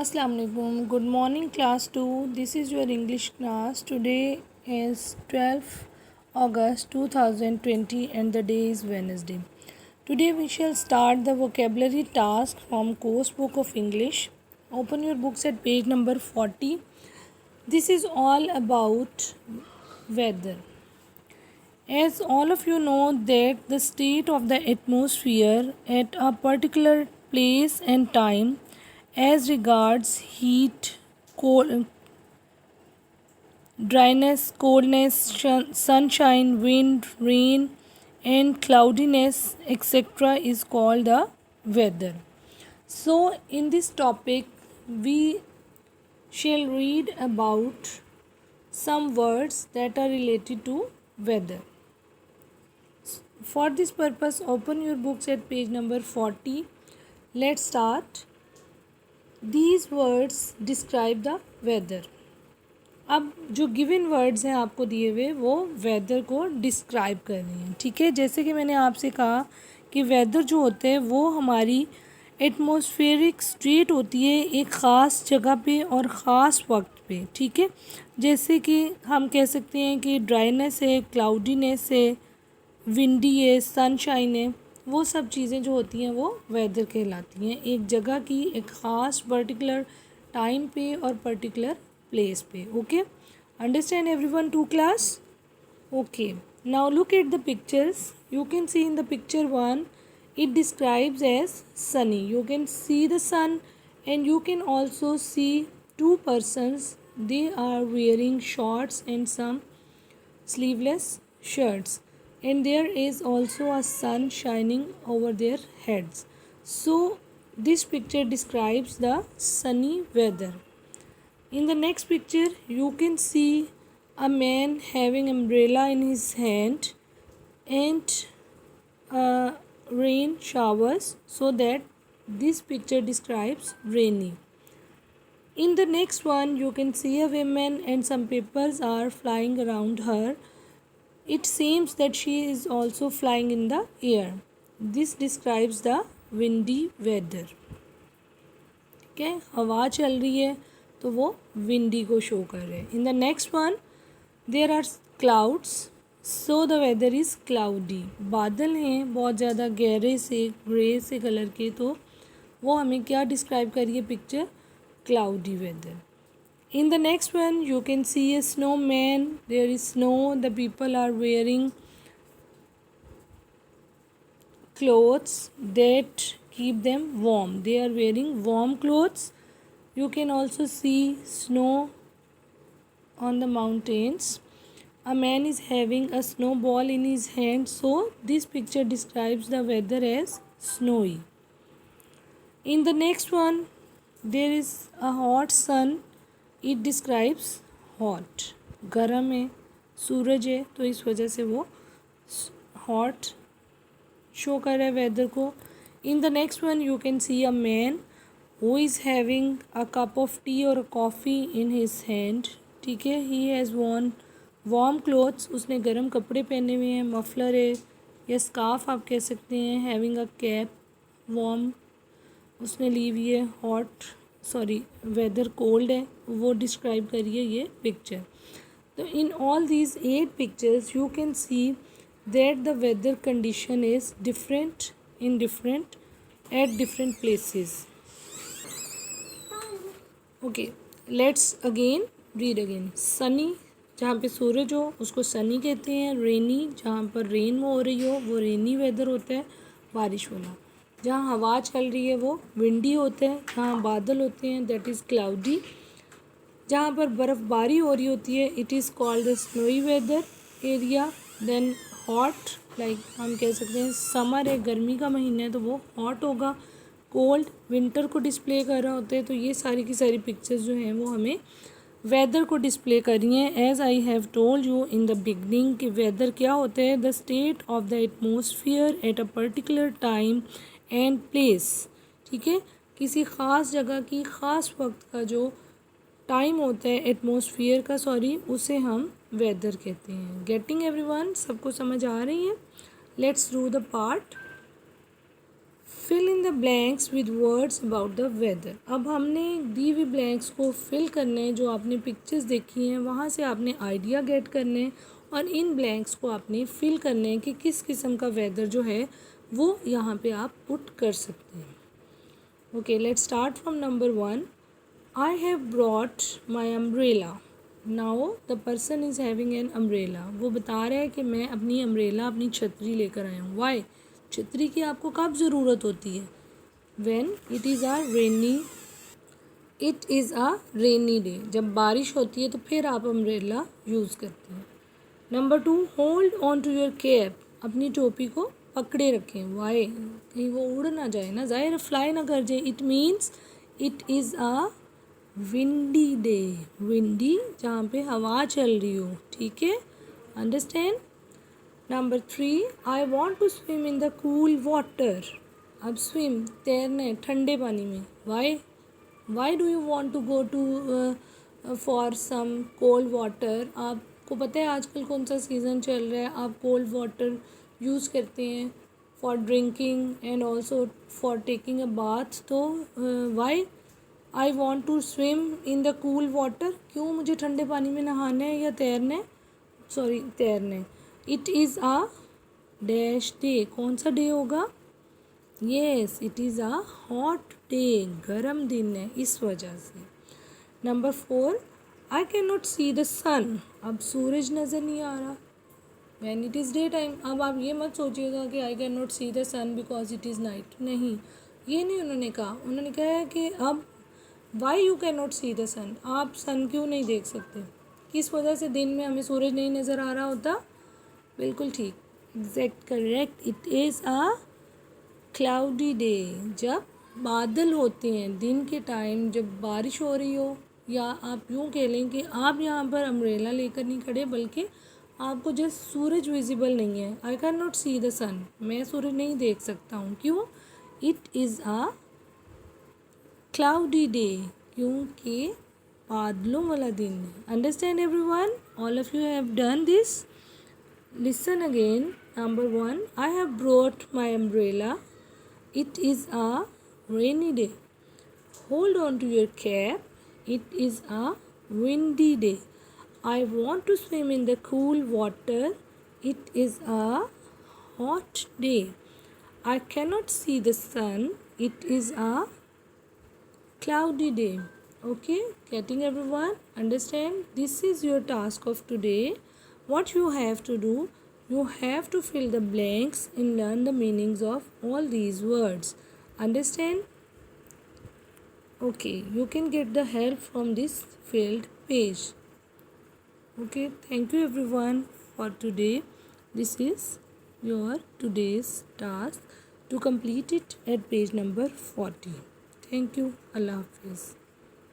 Assalamu alaikum. Good morning, class 2. This is your English class. Today is 12th August 2020 and the day is Wednesday. Today we shall start the vocabulary task from course book of English. Open your books at page number 40. This is all about weather. As all of you know that the state of the atmosphere at a particular place and time as regards heat, cold, dryness, coldness, sunshine, wind, rain and cloudiness etc. is called the weather. So in this topic we shall read about some words that are related to weather. For this purpose open your books at page number 40. Let's start. These words describe the weather. अब जो given words हैं आपको दिए हुए वो weather को describe कर रही हैं. ठीक है, जैसे कि मैंने आपसे कहा कि वेदर जो होते हैं वो हमारी एटमॉस्फेरिक स्टेट होती है एक ख़ास जगह पे और ख़ास वक्त पे. ठीक है, जैसे कि हम कह सकते हैं कि ड्राइनेस है, क्लाउडीनेस है, विंडी है, सनशाइन है. वो सब चीज़ें जो होती हैं वो वेदर कहलाती हैं एक जगह की एक ख़ास पर्टिकुलर टाइम पे और पर्टिकुलर प्लेस पे. Okay, understand everyone to class? Okay, now look at the pictures. You can see in the picture 1 it describes as sunny. You can see the sun and you can also see two persons. They are wearing shorts and some sleeveless shirts and there is also a sun shining over their heads. So this picture describes the sunny weather. In the next picture you can see a man having umbrella in his hand and rain showers, so that this picture describes rainy. In the next one you can see a woman and some papers are flying around her. It seems that she is also flying in the air. This describes the windy weather. ठीक है, हवा चल रही है तो वो windy को show कर रहे हैं. In the next one there are clouds. So the weather is cloudy. बादल हैं बहुत ज़्यादा गहरे से ग्रे से कलर के, तो वो हमें क्या डिस्क्राइब करिए picture? Cloudy weather. In the next one you can see a snow man. There is snow. The people are wearing clothes that keep them warm. They are wearing warm clothes. You can also see snow on the mountains. A man is having a snowball in his hand, so this picture describes the weather as snowy. In the next one there is a hot sun. It describes hot. गर्म है, सूरज है, तो इस वजह से वो hot show कर रहा है वेदर को. In the next one you can see a man who is having a cup of tea or a coffee in his hand. ठीक है, he has worn warm clothes. उसने गर्म कपड़े पहने हुए हैं. मफलर है या स्कार्फ आप कह सकते हैं. हैविंग अ कैप, वार्म उसने ली हुई है. वेदर कोल्ड है, वो डिस्क्राइब करिए ये पिक्चर. तो in all these 8 pictures you can see that the weather condition is different in different at different places. Okay, let's again read again. Sunny जहाँ पे सूरज हो उसको सनी कहते हैं. रेनी जहाँ पर रेन हो रही हो वो रेनी वेदर होता है, बारिश वाला. जहाँ हवा चल रही है वो विंडी होता है. जहाँ बादल होते हैं दैट इज़ क्लाउडी. जहाँ पर बर्फ़बारी हो रही होती है it is called the snowy weather area. Then hot, like हम कह सकते हैं समर है, गर्मी का महीना है तो वो हॉट होगा. कोल्ड विंटर को डिस्प्ले कर रहा होता है. तो ये सारी की सारी पिक्चर्स जो हैं वो हमें वेदर को डिस्प्ले करी हैं. As I have told you in the beginning कि वेदर क्या होता है? The state of the atmosphere at a particular time and place. ठीक है, किसी ख़ास जगह की ख़ास वक्त का जो टाइम होता है एटमोसफियर का, उसे हम वेदर कहते हैं. Getting everyone? सबको समझ आ रही है? Let's do the part. Fill in the blanks with words about the weather. अब हमने दी हुई ब्लैंक्स को फिल करने हैं, जो आपने पिक्चर्स देखी हैं वहाँ से आपने आइडिया गेट करने हैं और इन ब्लैंक्स को आपने फिल करने हैं कि किस किस्म का वेदर जो है वो यहाँ पे आप पुट कर सकते हैं। Okay, let's start from number 1। I have brought my umbrella. Now the person is having an umbrella. वो बता रहा है कि मैं अपनी अम्ब्रेला, अपनी छतरी लेकर आया हूँ। वाई? छतरी की आपको कब ज़रूरत होती है? When it is a rainy day. जब बारिश होती है तो फिर आप अम्ब्रेला यूज़ करते हैं। Number 2, hold on to your cap. अपनी टोपी को पकड़े रखें। वाई? कहीं वो उड़ ना जाए ना, ज़ाहिर फ्लाई ना कर जाए। It means it is a windy day. Windy जहाँ पे हवा चल रही हो, ठीक है, understand. Number 3, I want to swim in the cool water. अब स्विम, तैरना है ठंडे पानी में। Why do you want to go to for some cold water? आपको पता है आजकल कौन सा सीज़न चल रहा है, आप कोल्ड वाटर यूज़ करते हैं for drinking and also for taking a bath. तो why I want to swim in the cool water. क्यों मुझे ठंडे पानी में नहाना है या तैरना है? सॉरी, तैरना है। It is a dash day. कौन सा डे होगा? Yes, it is a hot day. गर्म दिन है इस वजह से। Number 4, I can not see the sun. अब सूरज नज़र नहीं आ रहा when it is day time. अब आप ये मत सोचिएगा कि I can not see the sun because it is night. नहीं, ये नहीं उन्होंने कहा। उन्होंने कहा है कि अब why you can not see the sun. आप सन क्यों नहीं देख सकते? किस वजह से? दिन में हमें सूरज नहीं नज़र आ रहा होता। बिल्कुल ठीक, exact correct. It is a cloudy day. जब बादल होते हैं दिन के टाइम, जब बारिश हो रही हो, या आप यूँ कह लें कि आप यहाँ पर अम्ब्रेला लेकर नहीं खड़े, बल्कि आपको जस्ट सूरज विजिबल नहीं है। I can not see the sun. मैं सूरज नहीं देख सकता हूँ। क्यों? It is a cloudy day, क्योंकि बादलों वाला दिन है। Understand everyone? All of you have done this? Listen again. Number 1, I have brought my umbrella. It is a rainy day. Hold on to your cap. It is a windy day. I want to swim in the cool water. It is a hot day. I cannot see the sun. It is a cloudy day. Okay, getting everyone? Understand? This is your task of today. What you have to do, you have to fill the blanks and learn the meanings of all these words. Understand? Okay, you can get the help from this filled page. Okay, thank you everyone for today. This is your today's task to complete it at page number 40. Thank you. Allah Hafiz.